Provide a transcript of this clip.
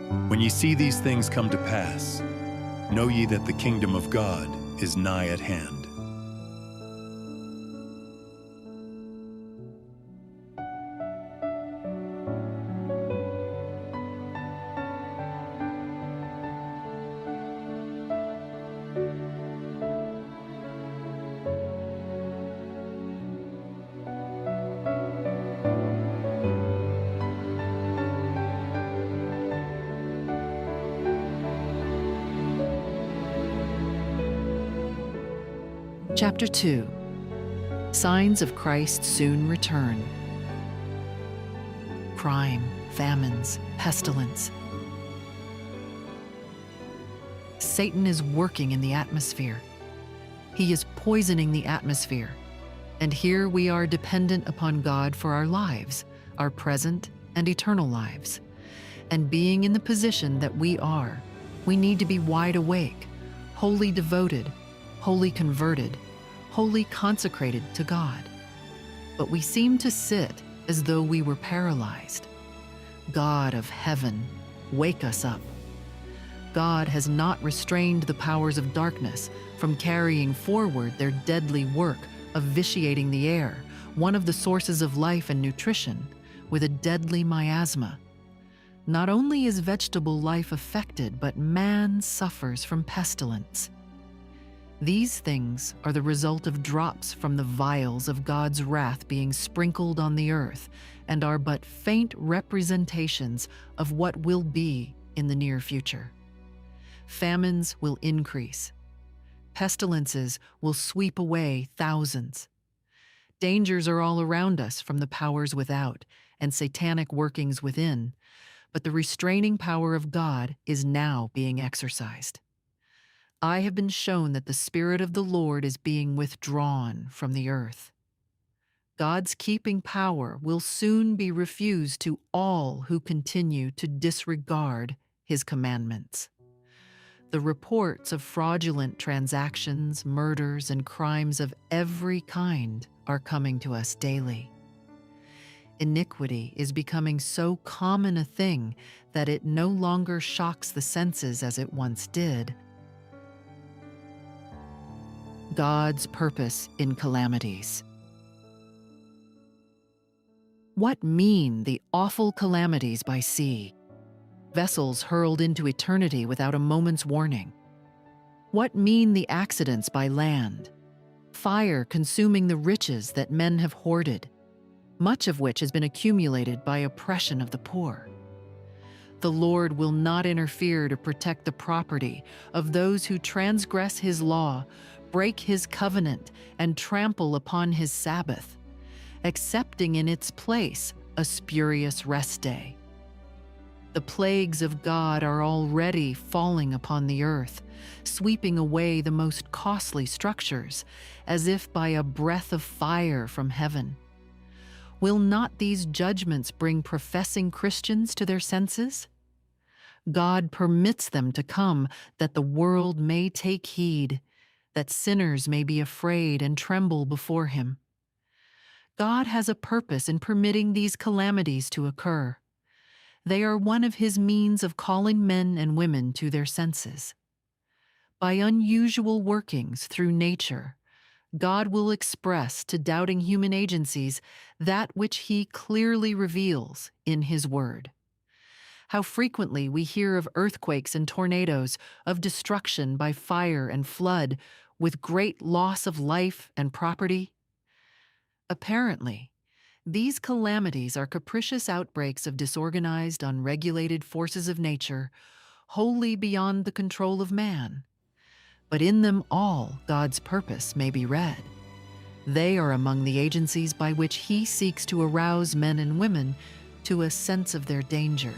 When ye see these things come to pass, know ye that the kingdom of God is nigh at hand. Chapter 2. Signs of Christ's soon return. Crime, famines, pestilence. Satan is working in the atmosphere. He is poisoning the atmosphere. And here we are dependent upon God for our lives, our present and eternal lives. And being in the position that we are, we need to be wide awake, wholly devoted, wholly converted, wholly consecrated to God. But we seem to sit as though we were paralyzed. God of heaven, wake us up. God has not restrained the powers of darkness from carrying forward their deadly work of vitiating the air, one of the sources of life and nutrition, with a deadly miasma. Not only is vegetable life affected, but man suffers from pestilence. These things are the result of drops from the vials of God's wrath being sprinkled on the earth, and are but faint representations of what will be in the near future. Famines will increase. Pestilences will sweep away thousands. Dangers are all around us from the powers without and satanic workings within, but the restraining power of God is now being exercised. I have been shown that the Spirit of the Lord is being withdrawn from the earth. God's keeping power will soon be refused to all who continue to disregard His commandments. The reports of fraudulent transactions, murders, and crimes of every kind are coming to us daily. Iniquity is becoming so common a thing that it no longer shocks the senses as it once did. God's purpose in calamities. What mean the awful calamities by sea? Vessels hurled into eternity without a moment's warning. What mean the accidents by land? Fire consuming the riches that men have hoarded, much of which has been accumulated by oppression of the poor. The Lord will not interfere to protect the property of those who transgress His law, break His covenant, and trample upon His Sabbath, accepting in its place a spurious rest day. The plagues of God are already falling upon the earth, sweeping away the most costly structures, as if by a breath of fire from heaven. Will not these judgments bring professing Christians to their senses? God permits them to come that the world may take heed, that sinners may be afraid and tremble before Him. God has a purpose in permitting these calamities to occur. They are one of His means of calling men and women to their senses. By unusual workings through nature, God will express to doubting human agencies that which He clearly reveals in His Word. How frequently we hear of earthquakes and tornadoes, of destruction by fire and flood, with great loss of life and property. Apparently, these calamities are capricious outbreaks of disorganized, unregulated forces of nature, wholly beyond the control of man. But in them all God's purpose may be read. They are among the agencies by which He seeks to arouse men and women to a sense of their danger.